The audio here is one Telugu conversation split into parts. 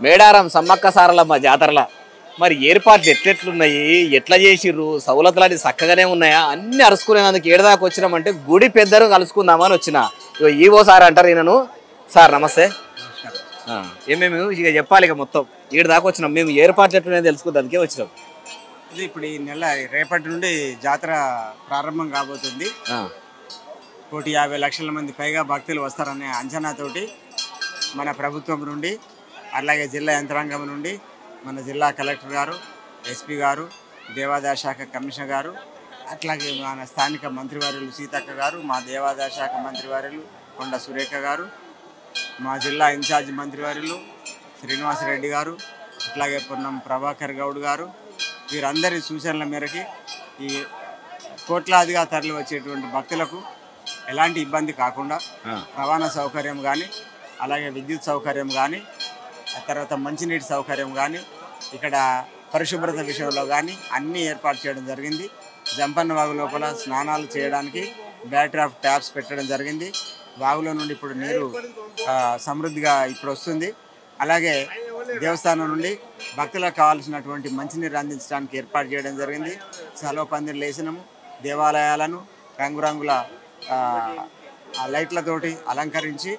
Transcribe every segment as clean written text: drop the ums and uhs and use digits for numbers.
మేడారం సమ్మక్క సారలమ్మ జాతరల మరి ఏర్పాట్లు ఎట్లెట్లున్నాయి, ఎట్లా చేసిర్రు, సౌలతులు చక్కగానే ఉన్నాయా? అన్ని అరుచుకునేందుకు ఏడదాకా వచ్చినామంటే గుడి పెద్దను కలుసుకుందామని వచ్చిన. ఈవో సార్ అంటారు ఈయనను. సార్ నమస్తే. ఏమేమి ఇక చెప్పాలి, ఇక మొత్తం ఏడు దాకా వచ్చినాం మేము. ఏర్పాట్లు ఎట్లున్నాయో తెలుసుకుందానికే వచ్చినాం. ఇది ఇప్పుడు ఈ నెల రేపటి నుండి జాతర ప్రారంభం కాబోతుంది. 150 లక్షల మంది పైగా భక్తులు వస్తారనే అంచనాతోటి మన ప్రభుత్వం నుండి, అలాగే జిల్లా యంత్రాంగం నుండి మన జిల్లా కలెక్టర్ గారు, ఎస్పీ గారు, దేవాదాయ శాఖ కమిషనర్ గారు, అట్లాగే మన స్థానిక మంత్రివర్యులు సీతక్క గారు, మా దేవాదాయ శాఖ మంత్రివర్యులు కొండ సురేఖ గారు, మా జిల్లా ఇన్ఛార్జ్ మంత్రివర్యులు శ్రీనివాసరెడ్డి గారు, అట్లాగే పొన్నం ప్రభాకర్ గౌడ్ గారు, వీరందరి సూచనల మేరకి ఈ కోట్లాదిగా తరలి వచ్చేటువంటి భక్తులకు ఎలాంటి ఇబ్బంది కాకుండా రవాణా సౌకర్యం కానీ, అలాగే విద్యుత్ సౌకర్యం కానీ, తర్వాత మంచినీటి సౌకర్యం కానీ, ఇక్కడ పరిశుభ్రత విషయంలో కానీ అన్నీ ఏర్పాటు చేయడం జరిగింది. జంపన్న వాగు లోపల స్నానాలు చేయడానికి బ్యాటరీ ఆఫ్ ట్యాప్స్ పెట్టడం జరిగింది. వాగులో నుండి ఇప్పుడు నీరు సమృద్ధిగా ఇప్పుడు వస్తుంది. అలాగే దేవస్థానం నుండి భక్తులకు కావాల్సినటువంటి మంచినీరు అందించడానికి ఏర్పాటు చేయడం జరిగింది. సెలవు పందిర్లు వేసినాము. దేవాలయాలను రంగురంగుల లైట్లతోటి అలంకరించి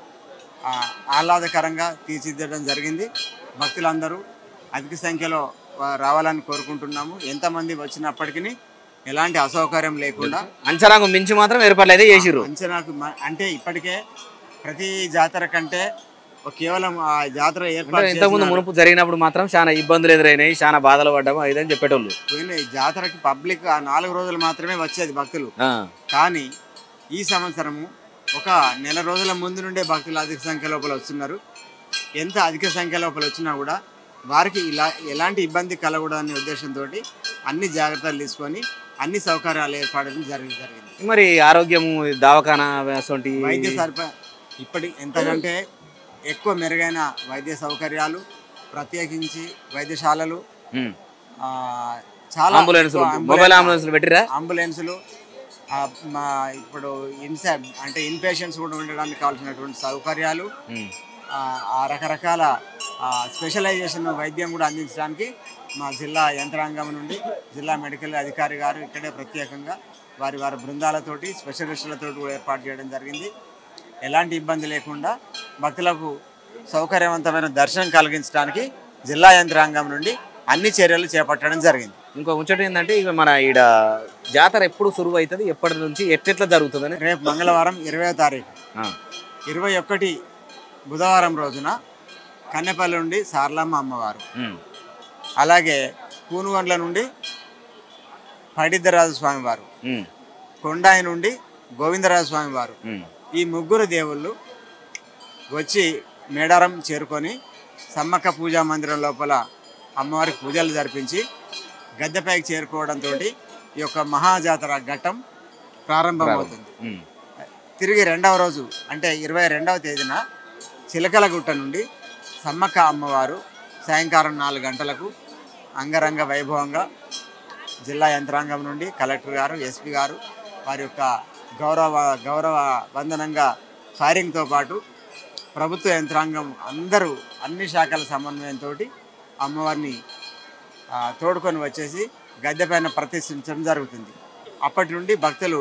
ఆహ్లాదకరంగా తీర్చిదిద్దడం జరిగింది. భక్తులందరూ అధిక సంఖ్యలో రావాలని కోరుకుంటున్నాము. ఎంతమంది వచ్చినప్పటికీ ఎలాంటి అసౌకర్యం లేకుండా అంచనాకు మించి మాత్రం ఏర్పాట్లు అయితే చేసిర్రు. అంచనాకు అంటే ఇప్పటికే ప్రతి జాతర కంటే కేవలం ఆ జాతర ఏర్పాటు ఇంతకుముందు మునుపు జరిగినప్పుడు మాత్రం చాలా ఇబ్బందులు ఎదురైనాయి, చాలా బాధలు పడ్డాము ఇదని చెప్పేటోళ్ళు. పోయిన జాతరకి పబ్లిక్ ఆ 4 రోజులు మాత్రమే వచ్చేది భక్తులు. కానీ ఈ సంవత్సరము ఒక నెల రోజుల ముందు నుండే భక్తులు అధిక సంఖ్య లోపల వస్తున్నారు. ఎంత అధిక సంఖ్య లోపల వచ్చినా కూడా వారికి ఎలాంటి ఇబ్బంది కలగకూడదనే ఉద్దేశంతో అన్ని జాగ్రత్తలు తీసుకొని అన్ని సౌకర్యాలు ఏర్పడడం జరిగింది. మరి ఆరోగ్యము, దవాఖానా, వైద్య ఇప్పటి ఎంతకంటే ఎక్కువ మెరుగైన వైద్య సౌకర్యాలు, ప్రత్యేకించి వైద్యశాలలు, చాలా అంబులెన్సులు, ఇప్పుడు అంటే ఇన్పేషెంట్స్ కూడా ఉండడానికి కావాల్సినటువంటి సౌకర్యాలు, ఆ రకరకాల స్పెషలైజేషన్ వైద్యం కూడా అందించడానికి మా జిల్లా యంత్రాంగం నుండి జిల్లా మెడికల్ అధికారి గారు ఇక్కడే ప్రత్యేకంగా వారి బృందాలతోటి స్పెషలిస్టులతో కూడా ఏర్పాటు చేయడం జరిగింది. ఎలాంటి ఇబ్బంది లేకుండా భక్తులకు సౌకర్యవంతమైన దర్శనం కలిగించడానికి జిల్లా యంత్రాంగం నుండి అన్ని చర్యలు చేపట్టడం జరిగింది. ఇంకో ముచ్చట ఏంటంటే ఇక మన ఈడ జాతర ఎప్పుడు సురువు అవుతుంది, ఎప్పటి నుంచి ఎట్లా జరుగుతుందని రేపు మంగళవారం 20వ తారీఖు, 21 బుధవారం రోజున కన్నెపల్లి నుండి సారలమ్మ అమ్మవారు, అలాగే పూనుగండ్ల నుండి పడిద్దరాజు స్వామి వారు, కొండాయి నుండి గోవిందరాజు స్వామి వారు, ఈ ముగ్గురు దేవుళ్ళు వచ్చి మేడారం చేరుకొని సమ్మక్క పూజా మందిరం లోపల అమ్మవారికి పూజలు జరిపించి గద్దెపైకి చేరుకోవడంతో ఈ యొక్క మహాజాతర ఘట్టం ప్రారంభమవుతుంది. తిరిగి 2వ రోజు అంటే 22వ తేదీన చిలకలగుట్ట నుండి సమ్మక్క అమ్మవారు సాయంకాలం 4 గంటలకు అంగరంగ వైభవంగా జిల్లా యంత్రాంగం నుండి కలెక్టర్ గారు, ఎస్పీ గారు వారి యొక్క గౌరవ వందనంగా ఫైరింగ్తో పాటు ప్రభుత్వ యంత్రాంగం అందరూ అన్ని శాఖల సమన్వయంతో అమ్మవారిని తోడుకొని వచ్చేసి గద్దెపైన ప్రతిష్ఠించడం జరుగుతుంది. అప్పటి నుండి భక్తులు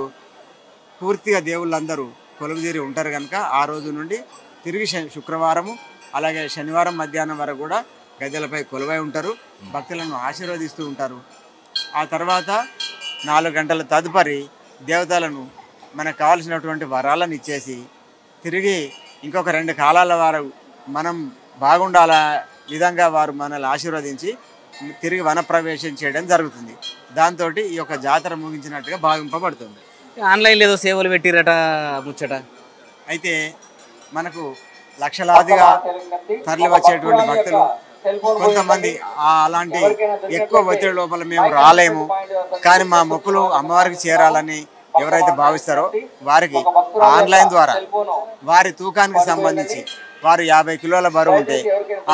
పూర్తిగా దేవుళ్ళందరూ కొలువుదీరి ఉంటారు కనుక ఆ రోజు నుండి తిరిగి శుక్రవారము అలాగే శనివారం మధ్యాహ్నం వరకు కూడా గద్దెలపై కొలువై ఉంటారు, భక్తులను ఆశీర్వదిస్తూ ఉంటారు. ఆ తర్వాత 4 గంటల తదుపరి దేవతలను మనకు కావాల్సినటువంటి వరాలను ఇచ్చేసి తిరిగి ఇంకొక 2 కాలాల వారు మనం బాగుండాల విధంగా వారు మనల్ని ఆశీర్వదించి తిరిగి వనప్రవేశం చేయడం జరుగుతుంది. దాంతో ఈ యొక్క జాతర ముగించినట్టుగా భావింపబడుతుంది. ఆన్లైన్లో ఏదో సేవలు పెట్టిరట ముచ్చట. అయితే మనకు లక్షలాదిగా తరలి వచ్చేటువంటి భక్తులు కొంతమంది అలాంటి ఎక్కువ ఒత్తిడి లోపల మేము రాలేము, కానీ మా మొక్కులు అమ్మవారికి చేరాలని ఎవరైతే భావిస్తారో వారికి ఆన్లైన్ ద్వారా వారి తూకానికి సంబంధించి వారు 50 కిలోల బరువు ఉంటే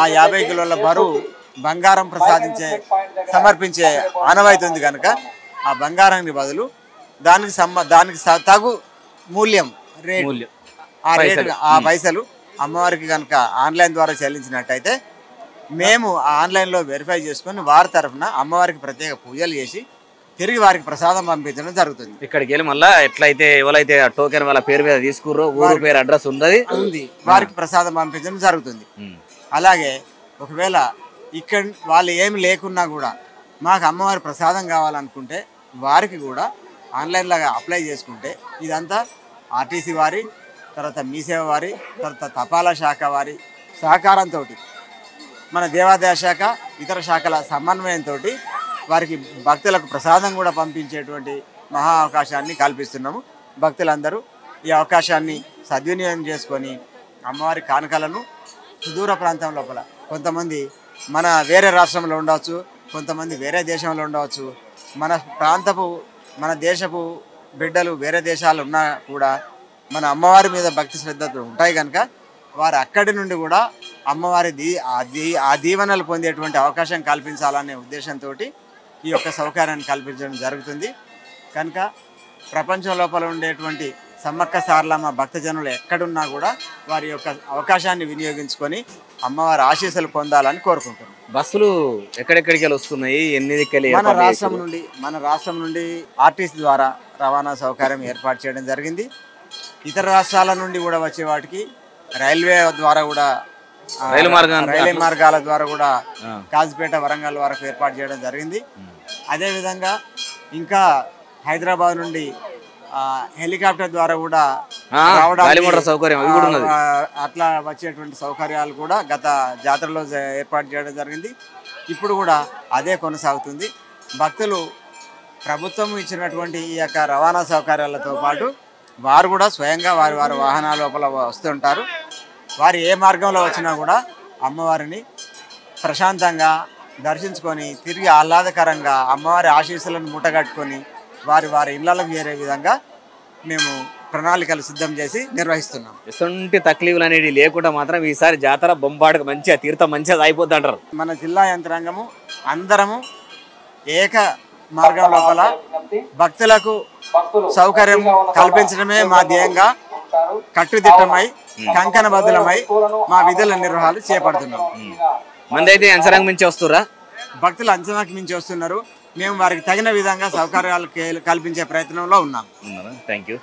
ఆ 50 కిలోల బరువు బంగారం సమర్పించే ఆనవాయితీ ఉంది కనుక ఆ బంగారానికి బదులు దానికి తగు మూల్యం ఆ పైసలు అమ్మవారికి కనుక ఆన్లైన్ ద్వారా చెల్లించినట్టయితే మేము ఆన్లైన్లో వెరిఫై చేసుకొని వారి తరఫున అమ్మవారికి ప్రత్యేక పూజలు చేసి తిరిగి వారికి ప్రసాదం పంపించడం జరుగుతుంది. ఇక్కడికి వెళ్ళి మళ్ళీ ఎట్లయితే ఎవరైతే టోకెన్ వాళ్ళ పేరు మీద తీసుకుర్రో ఊరు పేరు అడ్రస్ ఉంది వారికి ప్రసాదం పంపించడం జరుగుతుంది. అలాగే ఒకవేళ ఇక్కడ వాళ్ళు ఏమి లేకున్నా కూడా మాకు అమ్మవారి ప్రసాదం కావాలనుకుంటే వారికి కూడా ఆన్లైన్లో అప్లై చేసుకుంటే ఇదంతా ఆర్టీసీ వారి, తర్వాత మీసేవ వారి, తర్వాత తపాలా శాఖ వారి సహకారంతో, మన దేవాదాయ శాఖ ఇతర శాఖల సమన్వయంతో వారికి భక్తులకు ప్రసాదం కూడా పంపించేటువంటి మహా అవకాశాన్ని కల్పిస్తున్నాము. భక్తులందరూ ఈ అవకాశాన్ని సద్వినియోగం చేసుకొని అమ్మవారి కానుకలను సుదూర ప్రాంతం లోపల, కొంతమంది మన వేరే రాష్ట్రంలో ఉండవచ్చు, కొంతమంది వేరే దేశంలో ఉండవచ్చు, మన దేశపు బిడ్డలు వేరే దేశాలు ఉన్నా కూడా మన అమ్మవారి మీద భక్తి శ్రద్ధలు ఉంటాయి కనుక వారు అక్కడి నుండి కూడా అమ్మవారి ఆ దీవెనలు పొందేటువంటి అవకాశం కల్పించాలనే ఉద్దేశంతో ఈ యొక్క సౌకర్యాన్ని కల్పించడం జరుగుతుంది. కనుక ప్రపంచం లోపల ఉండేటువంటి సమ్మక్క సారలమ్మ భక్తజనులు ఎక్కడున్నా కూడా వారి యొక్క అవకాశాన్ని వినియోగించుకొని అమ్మవారి ఆశీస్సులు పొందాలని కోరుకుంటున్నాం. బస్సులు ఎక్కడెక్కడికి వస్తున్నాయి, ఎన్ని దిక్కులు? మన రాష్ట్రం నుండి ఆర్టీసీ ద్వారా రవాణా సౌకర్యం ఏర్పాటు చేయడం జరిగింది. ఇతర రాష్ట్రాల నుండి కూడా వచ్చే వాటికి రైల్వే ద్వారా కూడా, రైలు మార్గాల ద్వారా కూడా కాజీపేట, వరంగల్ వరకు ఏర్పాటు చేయడం జరిగింది. అదేవిధంగా ఇంకా హైదరాబాద్ నుండి హెలికాప్టర్ ద్వారా కూడా అట్లా వచ్చేటువంటి సౌకర్యాలు కూడా గత జాతరలో ఏర్పాటు చేయడం జరిగింది. ఇప్పుడు కూడా అదే కొనసాగుతుంది. భక్తులు ప్రభుత్వం ఇచ్చినటువంటి ఈ యొక్క రవాణా సౌకర్యాలతో పాటు వారు కూడా స్వయంగా వారి వాహనాల లోపల వస్తుంటారు. వారు ఏ మార్గంలో వచ్చినా కూడా అమ్మవారిని ప్రశాంతంగా దర్శించుకొని తిరిగి ఆహ్లాదకరంగా అమ్మవారి ఆశీస్సులను మూటగట్టుకొని వారి ఇళ్లకు చేరే విధంగా మేము ప్రణాళికలు సిద్ధం చేసి నిర్వహిస్తున్నాం. ఎటువంటి తక్లీఫ్లు అనేవి లేకుండా మాత్రం ఈసారి జాతర బొంబాటుకు మంచిగా తీర్థం మంచిగా అయిపోద్ది అంటారు. మన జిల్లా యంత్రాంగము అందరము ఏక మార్గం లోపల భక్తులకు సౌకర్యం కల్పించడమే మా ధ్యేయంగా కట్టుదిట్టమై కంకణబద్ధులమై మా విధుల నిర్వహణలు చేపడుతున్నాం. మంది అయితే అంచనాకు మించి వస్తురా, భక్తులు అంచనాకు మించి వస్తున్నారు. మేము వారికి తగిన విధంగా సౌకర్యాలు కల్పించే ప్రయత్నంలో ఉన్నాం. Thank you.